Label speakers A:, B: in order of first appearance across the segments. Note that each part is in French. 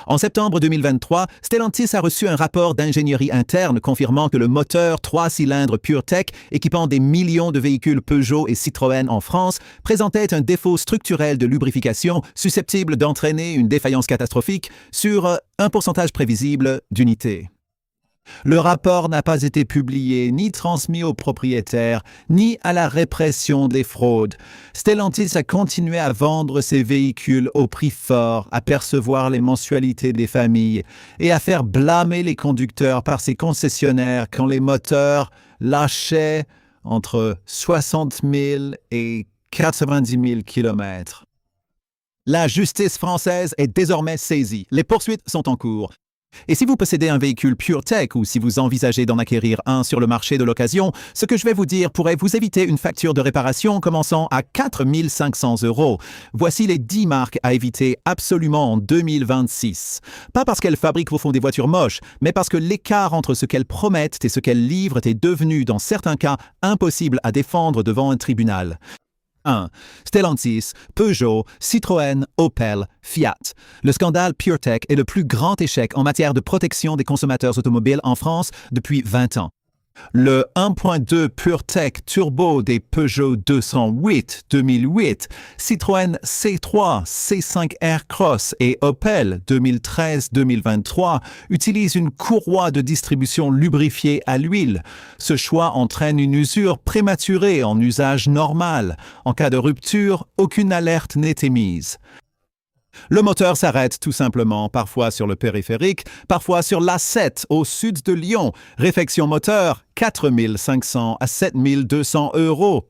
A: En septembre 2023, Stellantis a reçu un rapport d'ingénierie interne confirmant que le moteur 3 cylindres PureTech, équipant des millions de véhicules Peugeot et Citroën en France, présentait un défaut structurel de lubrification susceptible d'entraîner une défaillance catastrophique sur un pourcentage prévisible d'unités. Le rapport n'a pas été publié ni transmis aux propriétaires, ni à la répression des fraudes. Stellantis a continué à vendre ses véhicules au prix fort, à percevoir les mensualités des familles et à faire blâmer les conducteurs par ses concessionnaires quand les moteurs lâchaient entre 60 000 et 90 000 kilomètres. La justice française est désormais saisie. Les poursuites sont en cours. Et si vous possédez un véhicule PureTech ou si vous envisagez d'en acquérir un sur le marché de l'occasion, ce que je vais vous dire pourrait vous éviter une facture de réparation commençant à 4 500 €. Voici les 10 marques à éviter absolument en 2026. Pas parce qu'elles fabriquent au fond des voitures moches, mais parce que l'écart entre ce qu'elles promettent et ce qu'elles livrent est devenu, dans certains cas, impossible à défendre devant un tribunal. 1. Stellantis, Peugeot, Citroën, Opel, Fiat. Le scandale PureTech est le plus grand échec en matière de protection des consommateurs automobiles en France depuis 20 ans. Le 1.2 PureTech Turbo des Peugeot 208 2008, Citroën C3, C5 Aircross et Opel 2013-2023 utilisent une courroie de distribution lubrifiée à l'huile. Ce choix entraîne une usure prématurée en usage normal. En cas de rupture, aucune alerte n'est émise. Le moteur s'arrête tout simplement, parfois sur le périphérique, parfois sur l'A7 au sud de Lyon. Réfection moteur, 4 500 à 7 200 €.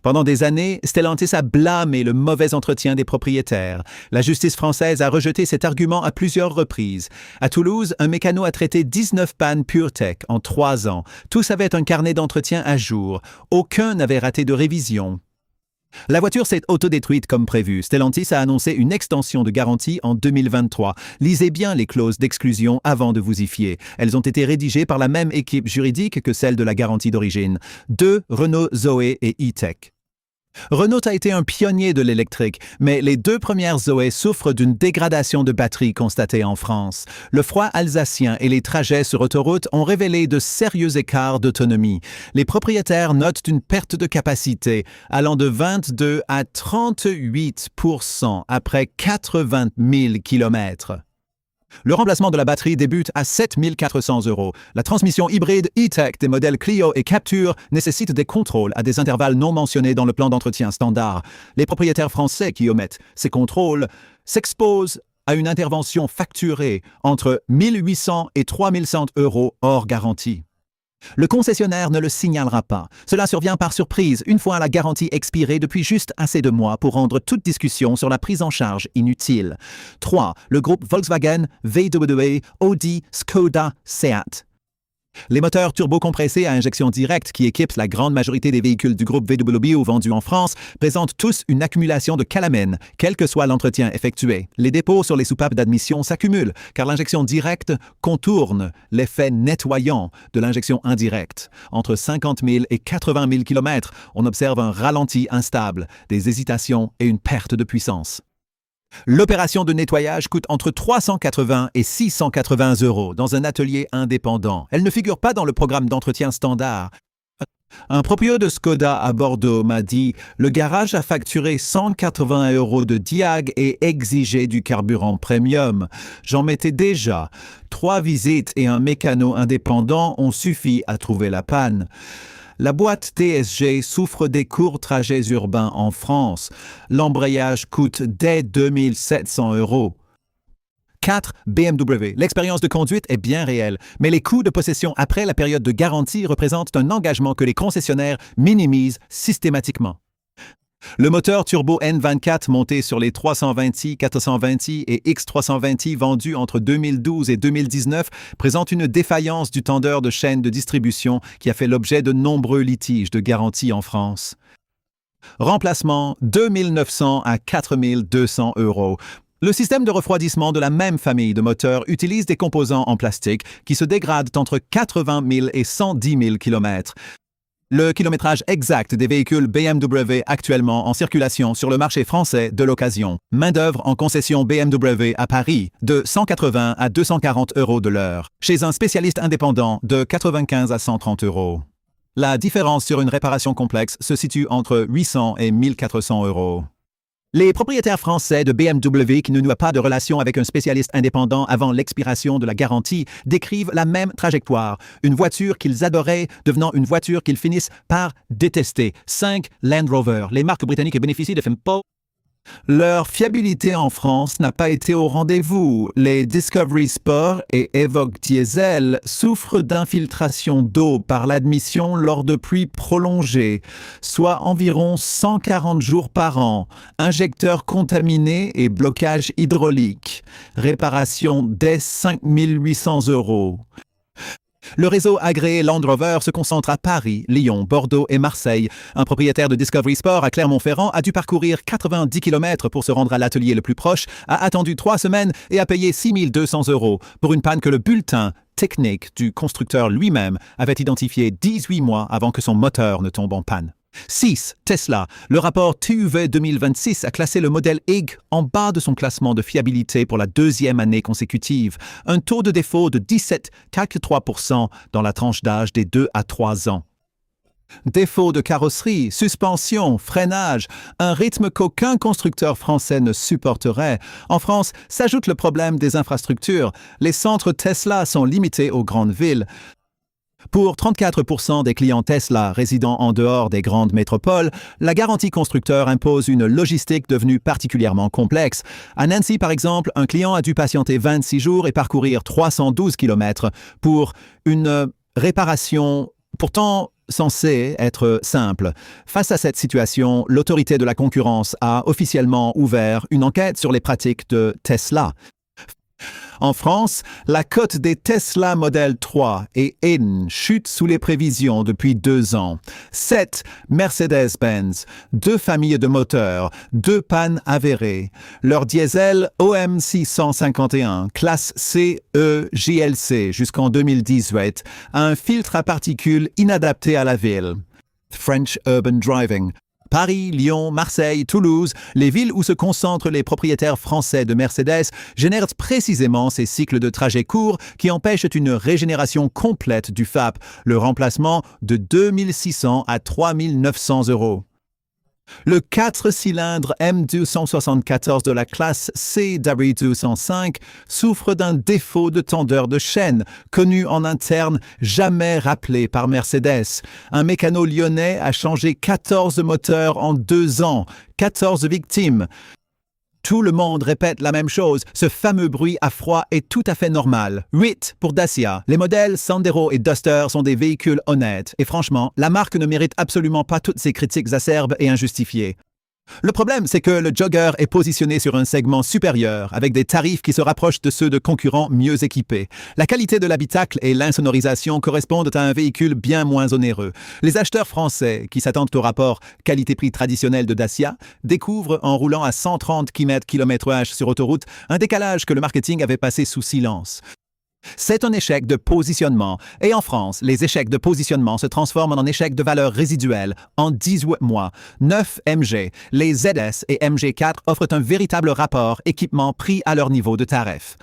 A: Pendant des années, Stellantis a blâmé le mauvais entretien des propriétaires. La justice française a rejeté cet argument à plusieurs reprises. À Toulouse, un mécano a traité 19 pannes PureTech en 3 ans. Tous avaient un carnet d'entretien à jour. Aucun n'avait raté de révision. La voiture s'est autodétruite comme prévu. Stellantis a annoncé une extension de garantie en 2023. Lisez bien les clauses d'exclusion avant de vous y fier. Elles ont été rédigées par la même équipe juridique que celle de la garantie d'origine. 2 Renault Zoé et E-Tech. Renault a été un pionnier de l'électrique, mais les 2 premières Zoé souffrent d'une dégradation de batterie constatée en France. Le froid alsacien et les trajets sur autoroute ont révélé de sérieux écarts d'autonomie. Les propriétaires notent une perte de capacité allant de 22 à 38% après 80 000 kilomètres. Le remplacement de la batterie débute à 7 400 €. La transmission hybride E-Tech des modèles Clio et Capture nécessite des contrôles à des intervalles non mentionnés dans le plan d'entretien standard. Les propriétaires français qui omettent ces contrôles s'exposent à une intervention facturée entre 1 800 et 3 100 € hors garantie. Le concessionnaire ne le signalera pas. Cela survient par surprise, une fois la garantie expirée depuis juste assez de mois pour rendre toute discussion sur la prise en charge inutile. 3. Le groupe Volkswagen, VW, Audi, Skoda, Seat. Les moteurs turbocompressés à injection directe qui équipent la grande majorité des véhicules du groupe VW vendus en France présentent tous une accumulation de calamène, quel que soit l'entretien effectué. Les dépôts sur les soupapes d'admission s'accumulent, car l'injection directe contourne l'effet nettoyant de l'injection indirecte. Entre 50 000 et 80 000 km, on observe un ralenti instable, des hésitations et une perte de puissance. L'opération de nettoyage coûte entre 380 et 680 € dans un atelier indépendant. Elle ne figure pas dans le programme d'entretien standard. Un proprio de Skoda à Bordeaux m'a dit « Le garage a facturé 180 € de diag et exigé du carburant premium. J'en mettais déjà. 3 visites et un mécano indépendant ont suffi à trouver la panne. » La boîte TSG souffre des courts trajets urbains en France. L'embrayage coûte dès 2 700 €. 4. BMW. L'expérience de conduite est bien réelle, mais les coûts de possession après la période de garantie représentent un engagement que les concessionnaires minimisent systématiquement. Le moteur turbo N24 monté sur les 320i, 420i et X320i vendus entre 2012 et 2019 présente une défaillance du tendeur de chaîne de distribution qui a fait l'objet de nombreux litiges de garantie en France. Remplacement 2 900 à 4 200 €. Le système de refroidissement de la même famille de moteurs utilise des composants en plastique qui se dégradent entre 80 000 et 110 000 km. Le kilométrage exact des véhicules BMW actuellement en circulation sur le marché français de l'occasion. Main-d'œuvre en concession BMW à Paris de 180 à 240 euros de l'heure. Chez un spécialiste indépendant de 95 à 130 euros. La différence sur une réparation complexe se situe entre 800 et 1400 euros. Les propriétaires français de BMW qui ne nouent pas de relation avec un spécialiste indépendant avant l'expiration de la garantie décrivent la même trajectoire. Une voiture qu'ils adoraient devenant une voiture qu'ils finissent par détester. 5 Land Rover. Les marques britanniques bénéficient de FIMPO. Leur fiabilité en France n'a pas été au rendez-vous. Les Discovery Sport et Evoque Diesel souffrent d'infiltration d'eau par l'admission lors de pluies prolongées, soit environ 140 jours par an, injecteurs contaminés et blocage hydraulique. Réparation dès 5 800 euros. Le réseau agréé Land Rover se concentre à Paris, Lyon, Bordeaux et Marseille. Un propriétaire de Discovery Sport à Clermont-Ferrand a dû parcourir 90 km pour se rendre à l'atelier le plus proche, a attendu 3 semaines et a payé 6 200 euros pour une panne que le bulletin technique du constructeur lui-même avait identifié 18 mois avant que son moteur ne tombe en panne. 6. Tesla. Le rapport TUV 2026 a classé le modèle IG en bas de son classement de fiabilité pour la 2e année consécutive. Un taux de défaut de 17,3% dans la tranche d'âge des 2 à 3 ans. Défaut de carrosserie, suspension, freinage, un rythme qu'aucun constructeur français ne supporterait. En France, s'ajoute le problème des infrastructures. Les centres Tesla sont limités aux grandes villes. Pour 34% des clients Tesla résidant en dehors des grandes métropoles, la garantie constructeur impose une logistique devenue particulièrement complexe. À Nancy, par exemple, un client a dû patienter 26 jours et parcourir 312 km pour une réparation pourtant censée être simple. Face à cette situation, l'autorité de la concurrence a officiellement ouvert une enquête sur les pratiques de Tesla. En France, la cote des Tesla Model 3 et N chute sous les prévisions depuis 2 ans. 7 Mercedes-Benz, 2 familles de moteurs, 2 pannes avérées. Leur diesel OM 651, classe CE JLC jusqu'en 2018, a un filtre à particules inadapté à la ville. French Urban Driving. Paris, Lyon, Marseille, Toulouse, les villes où se concentrent les propriétaires français de Mercedes génèrent précisément ces cycles de trajets courts qui empêchent une régénération complète du FAP, le remplacement de 2600 à 3900 euros. Le 4 cylindres M274 de la classe CW205 souffre d'un défaut de tendeur de chaîne, connu en interne, jamais rappelé par Mercedes. Un mécano lyonnais a changé 14 moteurs en 2 ans, 14 victimes. Tout le monde répète la même chose, ce fameux bruit à froid est tout à fait normal. 8 pour Dacia. Les modèles Sandero et Duster sont des véhicules honnêtes. Et franchement, la marque ne mérite absolument pas toutes ces critiques acerbes et injustifiées. Le problème, c'est que le Jogger est positionné sur un segment supérieur, avec des tarifs qui se rapprochent de ceux de concurrents mieux équipés. La qualité de l'habitacle et l'insonorisation correspondent à un véhicule bien moins onéreux. Les acheteurs français, qui s'attendent au rapport qualité-prix traditionnel de Dacia, découvrent en roulant à 130 km/h sur autoroute un décalage que le marketing avait passé sous silence. C'est un échec de positionnement. Et en France, les échecs de positionnement se transforment en échecs de valeur résiduelle en 18 mois. 9 MG, les ZS et MG4 offrent un véritable rapport équipement-prix à leur niveau de tarif.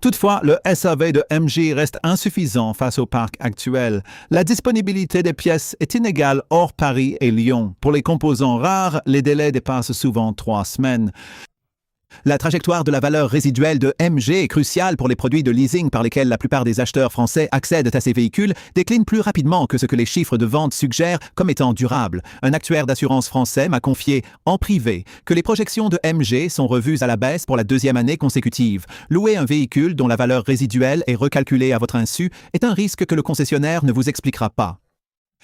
A: Toutefois, le SAV de MG reste insuffisant face au parc actuel. La disponibilité des pièces est inégale hors Paris et Lyon. Pour les composants rares, les délais dépassent souvent 3 semaines. La trajectoire de la valeur résiduelle de MG est cruciale pour les produits de leasing par lesquels la plupart des acheteurs français accèdent à ces véhicules, décline plus rapidement que ce que les chiffres de vente suggèrent comme étant durables. Un actuaire d'assurance français m'a confié en privé que les projections de MG sont revues à la baisse pour la 2e année consécutive. Louer un véhicule dont la valeur résiduelle est recalculée à votre insu est un risque que le concessionnaire ne vous expliquera pas.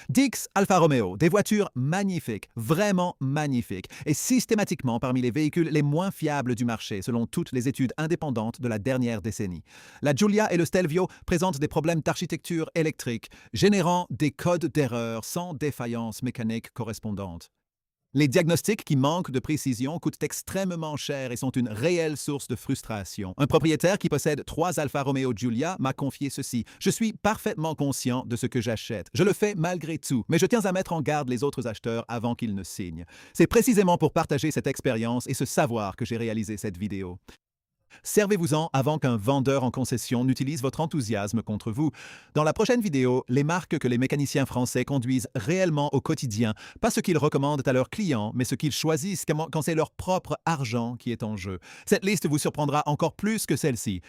A: Dix Alfa Romeo, des voitures magnifiques, vraiment magnifiques, et systématiquement parmi les véhicules les moins fiables du marché selon toutes les études indépendantes de la dernière décennie. La Giulia et le Stelvio présentent des problèmes d'architecture électrique, générant des codes d'erreur sans défaillance mécanique correspondante. Les diagnostics qui manquent de précision coûtent extrêmement cher et sont une réelle source de frustration. Un propriétaire qui possède 3 Alfa Romeo Giulia m'a confié ceci. Je suis parfaitement conscient de ce que j'achète. Je le fais malgré tout, mais je tiens à mettre en garde les autres acheteurs avant qu'ils ne signent. C'est précisément pour partager cette expérience et ce savoir que j'ai réalisé cette vidéo. Servez-vous-en avant qu'un vendeur en concession n'utilise votre enthousiasme contre vous. Dans la prochaine vidéo, les marques que les mécaniciens français conduisent réellement au quotidien, pas ce qu'ils recommandent à leurs clients, mais ce qu'ils choisissent quand c'est leur propre argent qui est en jeu. Cette liste vous surprendra encore plus que celle-ci.